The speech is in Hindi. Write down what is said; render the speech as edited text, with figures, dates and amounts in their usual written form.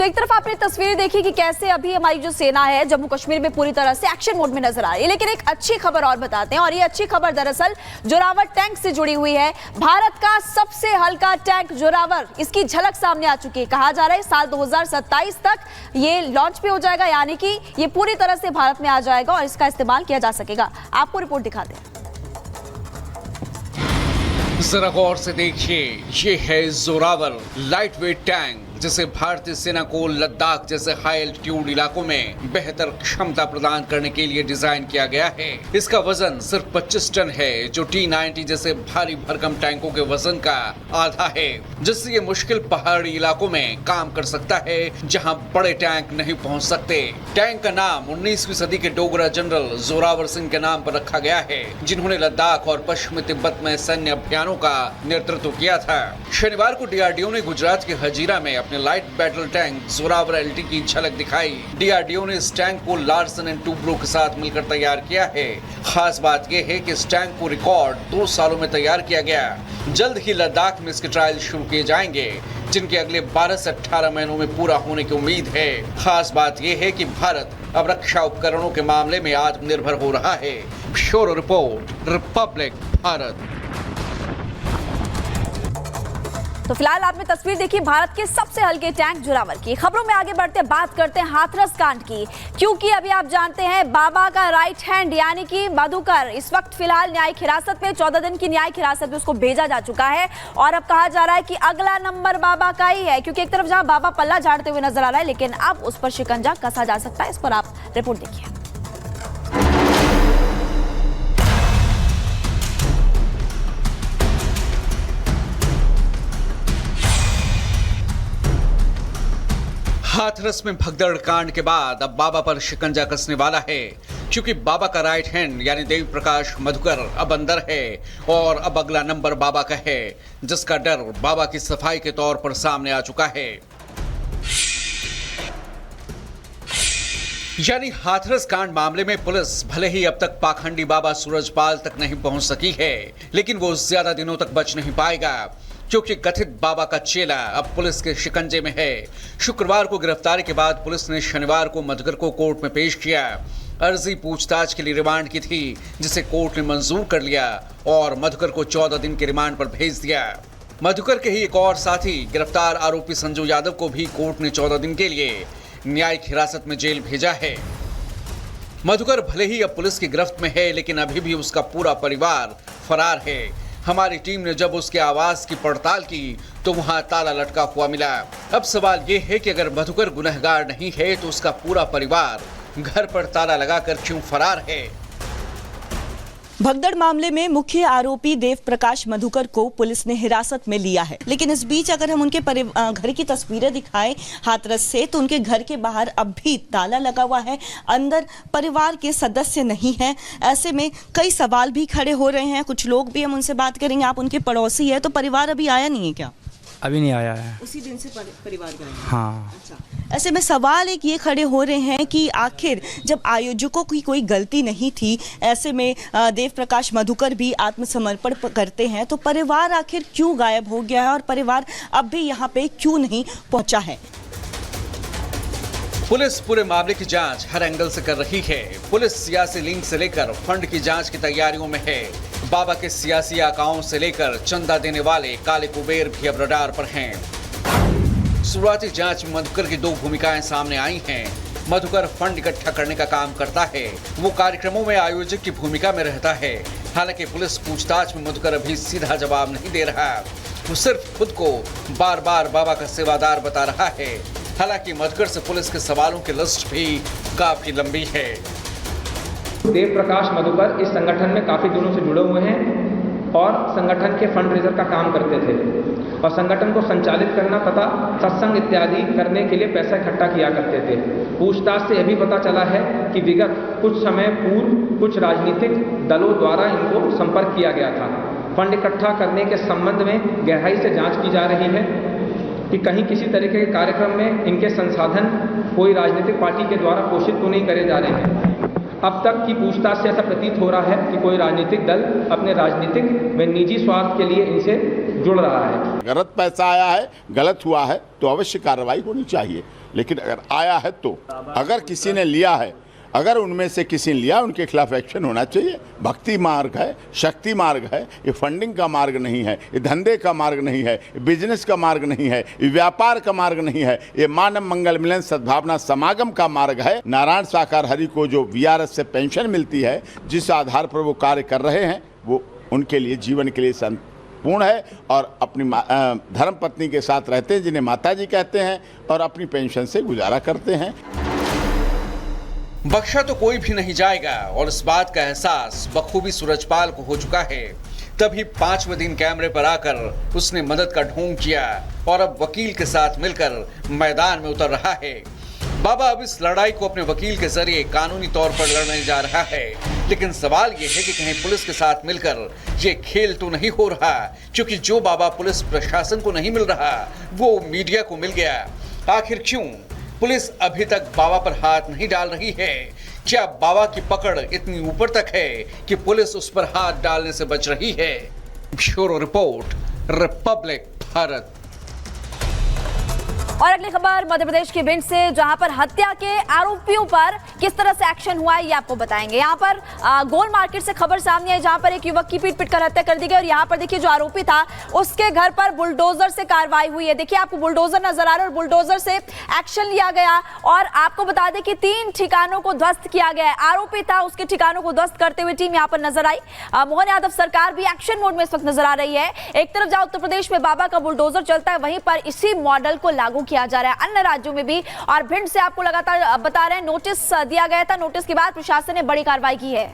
एक तरफ आपने तस्वीरें देखी कि कैसे अभी हमारी जो सेना है जम्मू कश्मीर में पूरी तरह से एक्शन मोड में नजर आ रही है, लेकिन एक अच्छी खबर और बताते हैं, और ये अच्छी खबर दरअसल जोरावर टैंक से जुड़ी हुई है। भारत का सबसे हल्का टैंक जोरावर, इसकी झलक सामने आ चुकी है। कहा जा रहा है साल 2027 तक ये लॉन्च भी हो जाएगा, यानी कि ये पूरी तरह से भारत में आ जाएगा और इसका इस्तेमाल किया जा सकेगा। आपको रिपोर्ट दिखाते हैं। जरा गौर से देखिए, ये है जोरावर लाइट वेट टैंक, जिसे भारतीय सेना को लद्दाख जैसे हाई एल्टीट्यूड इलाकों में बेहतर क्षमता प्रदान करने के लिए डिजाइन किया गया है। इसका वजन सिर्फ 25 टन है, जो T-90 जैसे भारी भरकम टैंकों के वजन का आधा है, जिससे ये मुश्किल पहाड़ी इलाकों में काम कर सकता है जहां बड़े टैंक नहीं पहुंच सकते। टैंक का नाम 19वीं सदी के डोगरा जनरल जोरावर सिंह के नाम पर रखा गया है, जिन्होंने लद्दाख और पश्चिमी तिब्बत में सैन्य अभियानों का नेतृत्व किया था। शनिवार को DRDO ने गुजरात के हजीरा में अपने light battle tank Zorawar LT की झलक दिखाई। DRDO ने इस टैंक को लार्सन एंड टूब्रो के साथ मिलकर तैयार किया है। खास बात यह है कि इस टैंक को रिकॉर्ड 2 सालों में तैयार किया गया। जल्द ही लद्दाख में इसके ट्रायल शुरू किए जाएंगे, जिनके अगले 12 से 18 महीनों में पूरा होने की उम्मीद है। खास बात यह है कि भारत अब रक्षा उपकरणों के मामले में आत्मनिर्भर हो रहा है। Bureau report, Republic Bharat. तो फिलहाल आपने तस्वीर देखी भारत के सबसे हल्के टैंक जोरावर की। खबरों में आगे बढ़ते बात करते हैं हाथरस कांड की, क्योंकि अभी आप जानते हैं बाबा का राइट हैंड यानी कि मधुकर इस वक्त फिलहाल न्यायिक हिरासत में, 14 दिन की न्यायिक हिरासत में उसको भेजा जा चुका है। और अब कहा जा रहा है कि अगला नंबर बाबा का ही है, क्योंकि एक तरफ जहां बाबा पल्ला झाड़ते हुए नजर आ रहा है, लेकिन अब उस पर शिकंजा कसा जा सकता है। इस पर आप रिपोर्ट देखिए। हाथरस में भगदड़ कांड के बाद अब बाबा पर शिकंजा कसने वाला है, क्योंकि बाबा का राइट हैंड यानी देवी प्रकाश मधुकर अब अंदर है और अब अगला नंबर बाबा का है, जिसका डर बाबा की सफाई के तौर पर सामने आ चुका है। यानी हाथरस कांड मामले में पुलिस भले ही अब तक पाखंडी बाबा सूरजपाल तक नहीं पहुंच सकी है, लेकिन वो ज्यादा दिनों तक बच नहीं पाएगा, क्योंकि कथित बाबा का चेला अब पुलिस के शिकंजे में है। शुक्रवार को गिरफ्तारी के बाद पुलिस ने शनिवार को मधुकर को कोर्ट में पेश किया। अर्जी पूछताछ के लिए रिमांड की थी, जिसे कोर्ट ने मंजूर कर लिया और मधुकर को 14 दिन के रिमांड पर भेज दिया। मधुकर के ही एक और साथी गिरफ्तार आरोपी संजू यादव को भी कोर्ट ने 14 दिन के लिए न्यायिक हिरासत में जेल भेजा है। मधुकर भले ही अब पुलिस की गिरफ्त में है, लेकिन अभी भी उसका पूरा परिवार फरार है। हमारी टीम ने जब उसके आवास की पड़ताल की तो वहां ताला लटका हुआ मिला। अब सवाल ये है कि अगर मधुकर गुनहगार नहीं है तो उसका पूरा परिवार घर पर ताला लगाकर क्यों फरार है? भगदड़ मामले में मुख्य आरोपी देव प्रकाश मधुकर को पुलिस ने हिरासत में लिया है, लेकिन इस बीच अगर हम उनके घर की तस्वीरें दिखाएं हाथरस से, तो उनके घर के बाहर अब भी ताला लगा हुआ है, अंदर परिवार के सदस्य नहीं हैं। ऐसे में कई सवाल भी खड़े हो रहे हैं। कुछ लोग भी हम उनसे बात करेंगे। आप उनके पड़ोसी है, तो परिवार अभी आया नहीं है क्या? अभी नहीं आया है। उसी दिन से परिवार गए? हाँ। अच्छा, ऐसे में सवाल एक ये खड़े हो रहे हैं कि आखिर जब आयोजकों की कोई गलती नहीं थी, ऐसे में देव प्रकाश मधुकर भी आत्मसमर्पण करते हैं, तो परिवार आखिर क्यों गायब हो गया है और परिवार अब भी यहाँ पे क्यों नहीं पहुँचा है? पुलिस पूरे मामले की जांच हर एंगल से कर रही है। पुलिस सियासी लिंक से लेकर फंड की जांच की तैयारियों में है। बाबा के सियासी आकाओं से लेकर चंदा देने वाले काले कुबेर भी अब रडार पर हैं। शुरुआती जांच में मधुकर की 2 भूमिकाएं सामने आई हैं। मधुकर फंड इकट्ठा करने का काम करता है, वो कार्यक्रमों में आयोजक की भूमिका में रहता है। हालांकि पुलिस पूछताछ में मधुकर अभी सीधा जवाब नहीं दे रहा, वो सिर्फ खुद को बार बार बाबा का सेवादार बता रहा है। हालांकि मधुकर से पुलिस के सवालों की लिस्ट भी काफी लंबी है। देव प्रकाश मधुकर इस संगठन में काफ़ी दिनों से जुड़े हुए हैं और संगठन के फंड रेजर का काम करते थे और संगठन को संचालित करना तथा सत्संग इत्यादि करने के लिए पैसा इकट्ठा किया करते थे। पूछताछ से यह भी पता चला है कि विगत कुछ समय पूर्व कुछ राजनीतिक दलों द्वारा इनको संपर्क किया गया था। फंड इकट्ठा करने के संबंध में गहराई से जाँच की जा रही है कि कहीं किसी तरीके के कार्यक्रम में इनके संसाधन कोई राजनीतिक पार्टी के द्वारा पोषित तो नहीं करे जा रहे हैं। अब तक की पूछताछ से ऐसा प्रतीत हो रहा है कि कोई राजनीतिक दल अपने राजनीतिक व निजी स्वार्थ के लिए इनसे जुड़ रहा है। गलत पैसा आया है, गलत हुआ है तो अवश्य कार्रवाई होनी चाहिए, लेकिन अगर आया है तो अगर किसी ने लिया है, अगर उनमें से किसी ने लिया, उनके खिलाफ एक्शन होना चाहिए। भक्ति मार्ग है, शक्ति मार्ग है, ये फंडिंग का मार्ग नहीं है, ये धंधे का मार्ग नहीं है, ये बिजनेस का मार्ग नहीं है, ये व्यापार का मार्ग नहीं है, ये मानव मंगल मिलन सद्भावना समागम का मार्ग है। नारायण साकार हरि को जो वीआरएस से पेंशन मिलती है, जिस आधार पर वो कार्य कर रहे हैं, वो उनके लिए जीवन के लिए पूर्ण है और अपनी धर्मपत्नी के साथ रहते हैं, जिन्हें माताजी कहते हैं, और अपनी पेंशन से गुजारा करते हैं। बख्शा तो कोई भी नहीं जाएगा और इस बात का एहसास बखूबी सूरजपाल को हो चुका है। तभी 5वें दिन कैमरे पर आकर उसने मदद का ढोंग किया और अब वकील के साथ मिलकर मैदान में उतर रहा है। बाबा अब इस लड़ाई को अपने वकील के जरिए कानूनी तौर पर लड़ने जा रहा है, लेकिन सवाल यह है कि कहीं पुलिस के साथ मिलकर ये खेल तो नहीं हो रहा, क्योंकि जो बाबा पुलिस प्रशासन को नहीं मिल रहा वो मीडिया को मिल गया। आखिर क्यों पुलिस अभी तक बाबा पर हाथ नहीं डाल रही है? क्या बाबा की पकड़ इतनी ऊपर तक है कि पुलिस उस पर हाथ डालने से बच रही है? Bureau report, Republic Bharat. और अगली खबर मध्य प्रदेश के भिंड से, जहां पर हत्या के आरोपियों पर किस तरह से एक्शन हुआ है ये आपको बताएंगे। यहां पर गोल मार्केट से खबर सामने आई, जहां पर एक युवक की पीट कर हत्या कर दी गई और यहां पर देखिए जो आरोपी था उसके घर पर बुलडोजर से कार्रवाई हुई है। देखिए आपको बुलडोजर नजर आ रहा है और बुलडोजर से एक्शन लिया गया और आपको बता दें कि 3 ठिकानों को ध्वस्त किया गया है। आरोपी था, उसके ठिकानों को ध्वस्त करते हुए टीम यहां पर नजर आई। मोहन यादव सरकार भी एक्शन मोड में इस वक्त नजर आ रही है। एक तरफ जहां उत्तर प्रदेश में बाबा का बुलडोजर चलता है, वहीं पर इसी मॉडल को लागू किया जा रहा है अन्य राज्यों में भी। और भिंड से आपको लगातार बता रहे हैं नोटिस दिया गया था, नोटिस के बाद प्रशासन ने बड़ी कार्रवाई की है।